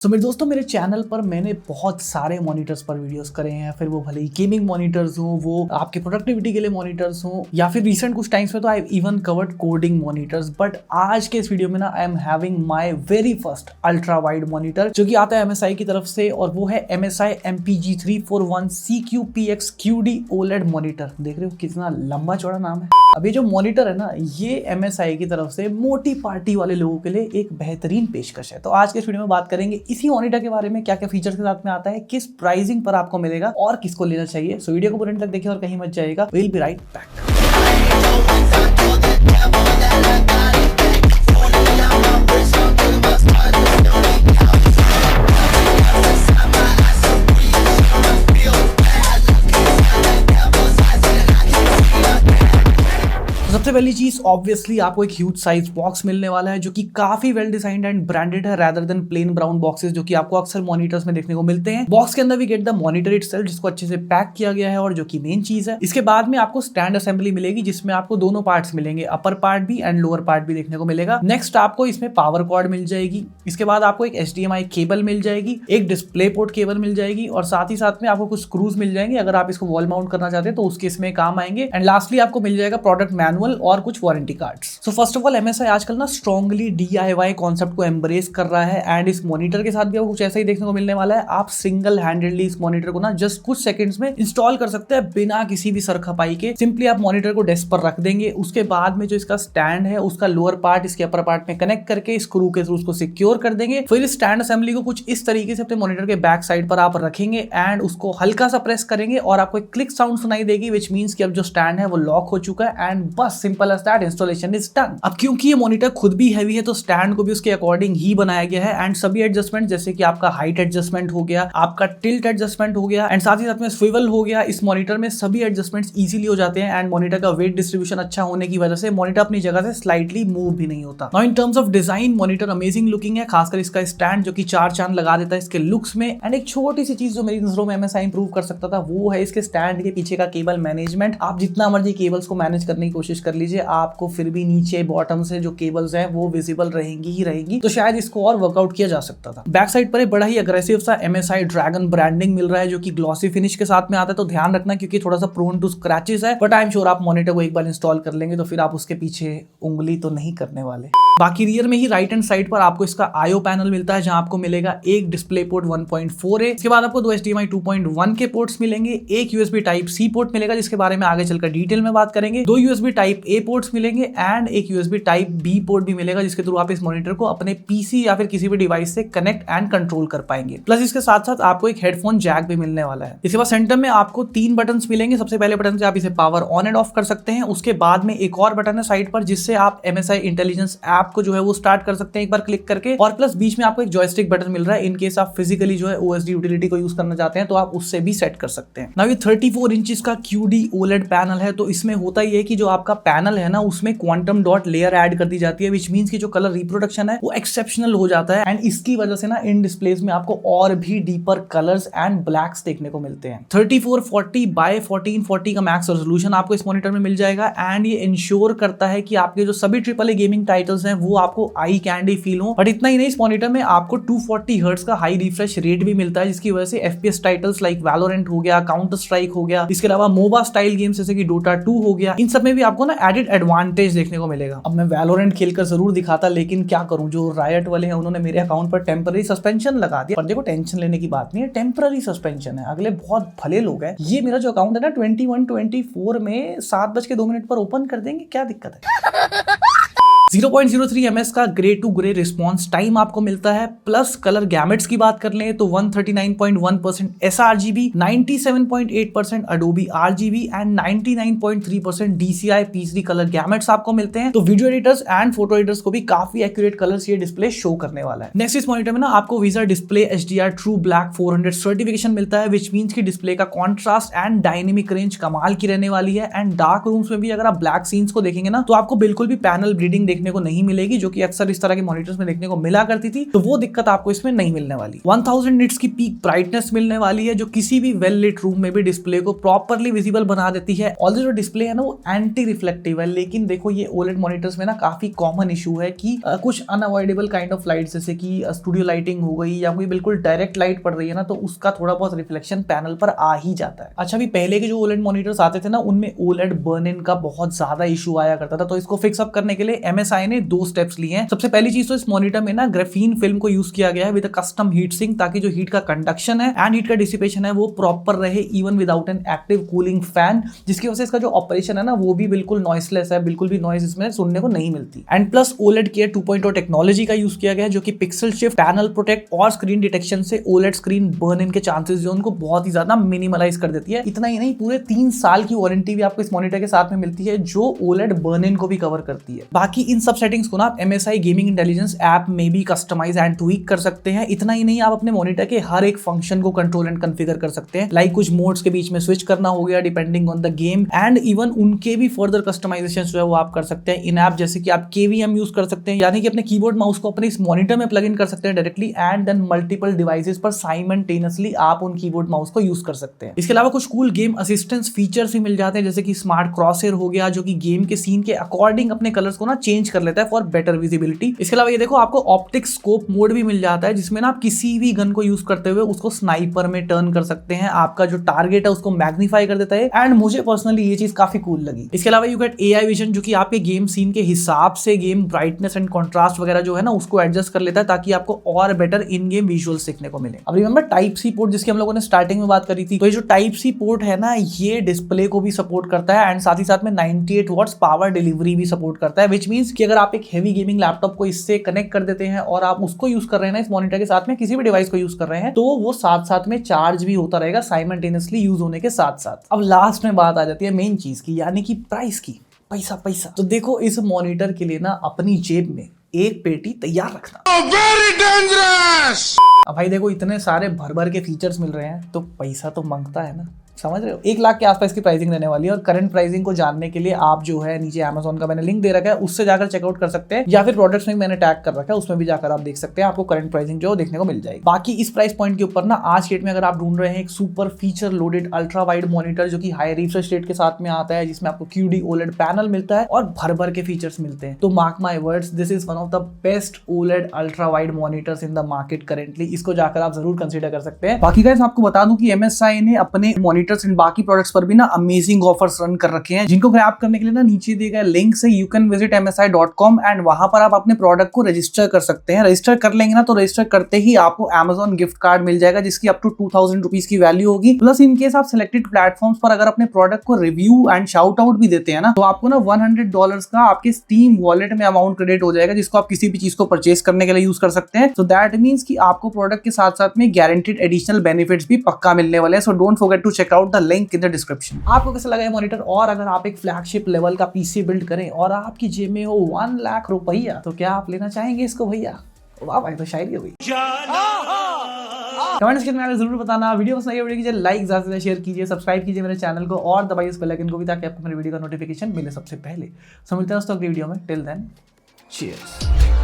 तो मेरे दोस्तों, मेरे चैनल पर मैंने बहुत सारे मॉनिटर्स पर वीडियोस करे हैं, फिर वो भले ही गेमिंग मॉनिटर्स हो, वो आपके प्रोडक्टिविटी के लिए मॉनिटर्स हो, या फिर रिसेंट कुछ टाइम्स में तो I even covered coding monitors. But आज के इस वीडियो में ना I am having my very first ultra wide monitor जो कि आता है MSI की तरफ से, और वो है MSI MPG341 CQPX QD OLED monitor. देख रहे हो कितना लंबा चौड़ा नाम है। अब ये जो मॉनिटर है ना, ये MSI की तरफ से मोटी पार्टी वाले लोगों के लिए एक बेहतरीन पेशकश है। तो आज के इस वीडियो में बात करेंगे इसी मॉनिटर के बारे में, क्या क्या फीचर्स के साथ में आता है, किस प्राइसिंग पर आपको मिलेगा और किसको लेना चाहिए। सो वीडियो को पूरे तक देखिए और कहीं मत जाइएगा। Will be right back. सबसे पहली चीज ऑब्वियसली आपको एक ह्यूज साइज बॉक्स मिलने वाला है जो कि काफी वेल डिजाइंड एंड ब्रांडेड है rather than plain brown boxes जो कि आपको अक्सर मॉनिटर्स में देखने को मिलते हैं। बॉक्स के अंदर भी गेट द मॉनिटर इटसेल्फ जिसको अच्छे से पैक किया गया है और जो कि मेन चीज है। इसके बाद में आपको स्टैंड असेंबली मिलेगी जिसमें आपको दोनों पार्ट्स मिलेंगे, अपर पार्ट भी एंड लोअर पार्ट भी देखने को मिलेगा। नेक्स्ट आपको इसमें पावर कॉर्ड मिल जाएगी। इसके बाद आपको एक HDMI केबल मिल जाएगी, एक डिस्प्ले पोर्ट केबल मिल जाएगी और साथ ही साथ में आपको कुछ स्क्रूज मिल जाएंगे अगर आप इसको वॉल माउंट करना चाहते हैं तो उसके इसमें काम आएंगे। एंड लास्टली आपको मिल जाएगा प्रोडक्ट मैनुअल और कुछ warranty cards. So first of all MSI आजकल ना स्ट्रांगली DIY कॉन्सेप्ट को एम्ब्रेस कर रहा है एंड इस मॉनिटर के साथ भी आपको कुछ ऐसा ही देखने को मिलने वाला है। आप सिंगल हैंडेडली इस मॉनिटर को ना जस्ट कुछ सेकंड्स में इंस्टॉल कर सकते हैं बिना किसी भी सरखपाई के। सिंपली आप मॉनिटर को डेस्क पर रख देंगे, उसके बाद में जो इसका स्टैंड है उसका लोअर पार्ट इसके अपर पार्ट में कनेक्ट करके स्क्रू के थ्रू उसको सिक्योर कर देंगे। फिर इस स्टैंड असेंबली को कुछ इस तरीके से अपने मॉनिटर के बैक साइड पर आप रखेंगे एंड उसको हल्का सा प्रेस करेंगे और आपको एक क्लिक साउंड सुनाई देगी, विच मींस कि अब जो स्टैंड है वो लॉक हो चुका है एंड बस simple as that installation is done. अब क्योंकि ये मॉनिटर खुद भी हैवी है तो स्टैंड को भी उसके अकॉर्डिंग ही बनाया गया है एंड सभी एडजस्टमेंट जैसे कि आपका हाइट एडजस्टमेंट हो गया, आपका टिल्ट एडजस्टमेंट हो गया एंड साथ ही साथ में स्विवल हो गया। इस मॉनिटर में सभी एडजस्टमेंट्स इजीली हो जाते हैं एंड मॉनिटर का वेट डिस्ट्रीब्यूशन अच्छा होने की वजह से मॉनिटर अपनी जगह से स्लाइटली मूव भी नहीं होता। Now in terms of design monitor amazing looking है, खासकर इसका स्टैंड जो कि 4 चांद लगा देता है इसके लुक्स में। एंड एक छोटी सी चीज जो मेरी नजरों में MSI इंप्रूव कर सकता था वो है इसके स्टैंड के पीछे का केबल मैनेजमेंट। आप जितना मर्जी केबल्स को मैनेज करने की कोशिश कर लीजिए, आपको फिर भी नीचे बॉटम से जो केबल्स हैं वो विजिबल रहेंगी ही रहेंगी। तो शायद इसको और वर्कआउट किया जा सकता था। बैक साइड पर एक बड़ा ही अग्रेसिव सा MSI ड्रैगन ब्रांडिंग मिल रहा है जो कि ग्लॉसी फिनिश के साथ में आता है, तो ध्यान रखना क्योंकि थोड़ा सा प्रोन टू स्क्रैचेस है। बट आई एम श्योर आप मॉनिटर को एक बार इंस्टॉल कर लेंगे तो फिर आप उसके पीछे उंगली तो नहीं करने वाले। बाकी रियर में ही राइट हैंड साइड पर आपको इसका IO पैनल मिलता है जहां आपको मिलेगा एक डिस्प्ले पोर्ट 1.4 है। इसके बाद आपको 2 HDMI 2.1 के पोर्ट्स मिलेंगे, एक USB Type-C पोर्ट मिलेगा जिसके बारे में आगे चलकर डिटेल में बात करेंगे, 2 USB Type-A पोर्ट्स मिलेंगे एंड एक USB Type-B पोर्ट भी मिलेगा जिसके थ्रू आप इस मॉनिटर को अपने PC या फिर किसी भी डिवाइस से कनेक्ट एंड कंट्रोल कर पाएंगे। प्लस इसके साथ साथ आपको एक हेडफोन जैक भी मिलने वाला है। इसके बाद सेंटर में आपको 3 बटन मिलेंगे। सबसे पहले बटन से आप इसे पावर ऑन एंड ऑफ कर सकते हैं। उसके बाद में एक और बटन है साइड पर जिससे आप MSI इंटेलिजेंस ऐप को जो है वो स्टार्ट कर सकते हैं एक बार क्लिक करके। और प्लस बीच में आपको एक जॉयस्टिक बटन मिल रहा है, इन केस आप फिजिकली जो है OSD यूटिलिटी को यूज करना चाहते हैं तो आप उससे भी सेट कर सकते हैं। नाउ ये 34 इंचेस का QD OLED पैनल है, तो इसमें होता ही है कि जो आपका पैनल है ना उसमें क्वांटम डॉट लेयर ऐड कर दी जाती है, विच मींस की जो कलर रिप्रोडक्शन है वो एक्सेप्शनल हो जाता है एंड इसकी वजह से ना इन डिस्प्लेस में आपको और भी डीपर कलर्स एंड ब्लैक्स देखने को मिलते हैं। 3440 बाय 1440 का मैक्स रेजोल्यूशन आपको इस मॉनिटर में मिल जाएगा एंड ये इंश्योर करता है कि आपके जो सभी AAA गेमिंग टाइटल्स हैं वो आपको आई कैंडी फील हो। बट इतना ही नहीं, इस मॉनिटर में आपको 240 हर्ट्ज का हाई रिफ्रेश रेट भी मिलता है जिसकी वजह से FPS टाइटल्स लाइक वैलोरेंट हो गया, काउंटर स्ट्राइक हो गया, इसके अलावा मोबा स्टाइल गेम्स जैसे कि Dota 2 हो गया, इन सब में भी आपको ना एडेड एडवांटेज देखने को मिलेगा। अब मैं वैलोरेंट खेलकर जरूर दिखाता लेकिन क्या करूं, जो रायट वाले हैं उन्होंने मेरे अकाउंट पर टेम्पररी सस्पेंशन लगा दिया। पर देखो टेंशन लेने की बात नहीं है, टेम्पररी सस्पेंशन है, अगले बहुत भले लोग हैं। ये मेरा जो अकाउंट है ना 21-24 में 7:02 पर ओपन कर देंगे, क्या दिक्कत है। 0.03 ms का grey to grey response time आपको मिलता है। प्लस कलर गैमेट्स की बात कर लें तो 139.1% sRGB, 97.8% Adobe RGB and 99.3% DCI P3 colour gamuts आपको मिलते हैं। तो video editors and photo editors को भी काफी एक्यूरेट कलर्स ये डिस्प्ले शो करने वाला है। नेक्स्ट इस मॉनिटर में ना आपको VESA display HDR True Black 400 certification मिलता है, विच मींस की डिस्प्ले का कॉन्ट्रास्ट एंड डायनेमिक रेंज कमाल की रहने वाली है एंड डार्क रूम्स में भी अगर आप ब्लैक सीन्स को देखेंगे ना तो आपको बिल्कुल भी पैनल ब्लीडिंग देखने को नहीं मिलेगी, जो कि अक्सर इस तरह के मॉनिटर्स में देखने को मिला करती थी। तो वो दिक्कत आपको इसमें नहीं मिलने वाली। 1000 निट्स की पीक ब्राइटनेस मिलने वाली है, जो किसी भी वेल लिट रूम में भी डिस्प्ले को प्रॉपरली विजिबल बना देती है। ऑल्दो जो डिस्प्ले है ना वो एंटी रिफ्लेक्टिव है, लेकिन देखो ये ओलेड मॉनिटर्स में ना काफी कॉमन इशू है कि कुछ अनअवॉइडेबल काइंड ऑफ लाइट, जैसे कि स्टूडियो लाइटिंग हो गई या कोई बिल्कुल डायरेक्ट लाइट पड़ रही है ना, तो उसका थोड़ा बहुत रिफ्लेक्शन पैनल पर आ ही जाता है। अच्छा, भी पहले के जो ओलेड मॉनिटर्स आते थे ना, उनमें ओलेड बर्न इन का बहुत ज्यादा इशू आया करता था। तो इसको फिक्स अप करने के लिए MSI ने 2 स्टेप्स लिए हैं। सबसे पहली चीज तो इस मॉनिटर में ना ग्राफीन फिल्म को यूज किया गया है विद कस्टम हीट सिंक, ताकि जो हीट का कंडक्शन है एंड हीट का डिसिपेशन है वो प्रॉपर रहे, even without an active cooling fan, जिसकी वजह से इसका जो ऑपरेशन है ना वो भी बिल्कुल नॉइसलेस है, बिल्कुल भी नॉइज इसमें सुनने को नहीं मिलती। And plus OLED care 2.0 technology का यूज किया गया है, जो कि पिक्सल शिफ्ट, पैनल प्रोटेक्ट और स्क्रीन डिटेक्शन से ओलेड स्क्रीन बर्न इन के चांसेस जो उनको बहुत ही ज्यादा मिनिमलाइज कर देती है। इतना ही नहीं, पूरे 3 साल की वारंटी भी आपको इस मॉनिटर के साथ में मिलती है, जो ओलेड बर्न इन को भी कवर करती है। बाकी इन सब सेटिंग्स को ना आप MSI गेमिंग इंटेलिजेंस ऐप में भी कस्टमाइज एंड ट्वीक कर सकते हैं। इतना ही नहीं, आप अपने मॉनिटर के हर एक फंक्शन को कंट्रोल एंड कॉन्फ़िगर कर सकते हैं, लाइक कुछ मोड्स के बीच में स्विच करना हो गया depending on the game, and even उनके भी फर्दर कस्टमाइजेशन जो है वो आप कर सकते हैं इन ऐप। जैसे कि आप KVM यूज कर सकते हैं, यानी कि अपने कीबोर्ड माउस को अपने इस मॉनिटर में प्लग इन कर सकते हैं directly, and then multiple devices पर साइमल्टेनियसली आप उन कीबोर्ड माउस को यूज कर सकते हैं। इसके अलावा कुछ कूल गेम असिस्टेंस फीचर्स भी मिल जाते हैं, जैसे कि स्मार्ट क्रॉसहेयर हो गया, जो कि गेम के सीन के अकॉर्डिंग अपने कलर्स को ना चेंज कर लेता है फॉर बेटर विजिबिलिटी। इसके अलावा ये देखो, आपको ऑप्टिक स्कोप मोड भी मिल जाता है, जिसमें ना आप किसी भी गन को यूज करते हुए उसको स्नाइपर में टर्न कर सकते हैं, आपका जो टारगेट है उसको मैग्नीफाई कर देता है, एंड मुझे पर्सनली ये चीज काफी कूल लगी। इसके अलावा यू गेट AI विजन, जो कि आपके गेम सीन के हिसाब से गेम ब्राइटनेस एंड कॉन्ट्रास्ट वगैरह जो है ना उसको एडजस्ट कर लेता है, ताकि आपको और बेटर इन गेम विजुअल्स देखने को मिले। अब रिमेंबर टाइप सी पोर्ट, जिसकी हम लोगों ने स्टार्टिंग में बात करी थी, तो ये जो टाइप सी पोर्ट है ना, ये डिस्प्ले को भी सपोर्ट करता है, एंड साथ ही साथ में 98 वॉट्स पावर डिलीवरी भी सपोर्ट करता है, विच मींस कि अगर आप एक हेवी गेमिंग लैपटॉप को इससे कनेक्ट कर देते हैं और आप उसको यूज कर रहे हैं ना इस मॉनिटर के साथ में, किसी भी डिवाइस को यूज कर रहे हैं, तो वो साथ साथ में चार्ज भी होता रहेगा साइमल्टेनियसली यूज होने के साथ साथ। अब लास्ट में बात आ जाती है मेन चीज की, यानी कि प्राइस की। पैसा तो देखो, इस मॉनिटर के लिए ना अपनी जेब में एक पेटी तैयार रखना। Very dangerous. अब भाई देखो, इतने सारे भर भर के फीचर्स मिल रहे हैं, तो पैसा तो मांगता है ना, समझ रहे हो। 1 लाख के आसपास की प्राइसिंग रहने वाली है, और करंट प्राइसिंग को जानने के लिए आप जो है नीचे Amazon का मैंने लिंक दे रखा है, उससे जाकर चेकआउट कर सकते हैं, या फिर प्रोडक्ट्स में मैंने टैग कर रखा है, उसमें भी जाकर आप देख सकते हैं, आपको करंट प्राइसिंग जो देखने को मिल जाएगी। बाकी इस प्राइस पॉइंट के ऊपर ना आज के डेट में अगर आप ढूंढ रहे हैं एक super feature loaded ultra wide monitor, जो कि हाई रिफ्रेश रेट के साथ में आता है, जिसमें आपको QD OLED पैनल मिलता है और भर भर के फीचर्स मिलते हैं, तो mark my words, this is one of the best OLED ultra wide monitors in the market currently. इसको जाकर आप जरूर कंसिडर कर सकते हैं। बाकी गाइस आपको बता दूं कि MSI ने अपने मॉनिटर्स एंड बाकी प्रोडक्ट्स पर भी ना अमेजिंग ऑफर्स रन कर रखे हैं, जिनको ग्रैब करने के लिए ना नीचे दिए गए लिंक से you can visit MSI.com, and वहां पर आप अपने प्रोडक्ट को रजिस्टर कर सकते हैं। रजिस्टर कर लेंगे ना, तो रजिस्टर करते ही आपको Amazon गिफ्ट कार्ड मिल जाएगा, जिसकी अप टू 2000 रुपीज की वैल्यू होगी। प्लस इनकेस आप सिलेक्टेड प्लेटफॉर्म्स पर अगर अपने प्रोडक्ट को रिव्यू एंड शाउट आउट भी देते हैं ना, तो आपको ना $100 का आपके स्टीम वॉलेट में अमाउंट क्रेडिट हो जाएगा, जिसको आप किसी भी चीज को परचेस करने के लिए यूज कर सकते हैं। सो दैट मींस कि आपको प्रोडक्ट के साथ साथ में गारंटीड एडिशनल बेनिफिट्स भी पक्का मिलने वाले हैं। So don't forget to check out the link in the description. आपको कैसा लगा ये मॉनिटर? और अगर आप एक फ्लैगशिप लेवल का PC बिल्ड करें और आपकी जेब में हो 1 लाख रुपया, तो क्या आप लेना चाहेंगे इसको भैया? वाह भाई, तो शायरी हो गई। कमेंट्स में जरूर बताना। वीडियो पसंद आई वीडियो कीजिए लाइक, ज्यादा से ज्यादा शेयर कीजिए, सब्सक्राइब कीजिए मेरे चैनल को और दबाइए उस बेल आइकन को भी, ताकि आपको मेरे वीडियो का नोटिफिकेशन मिले सबसे पहले। सो मिलते हैं दोस्तों अगली वीडियो में। Till then, cheers.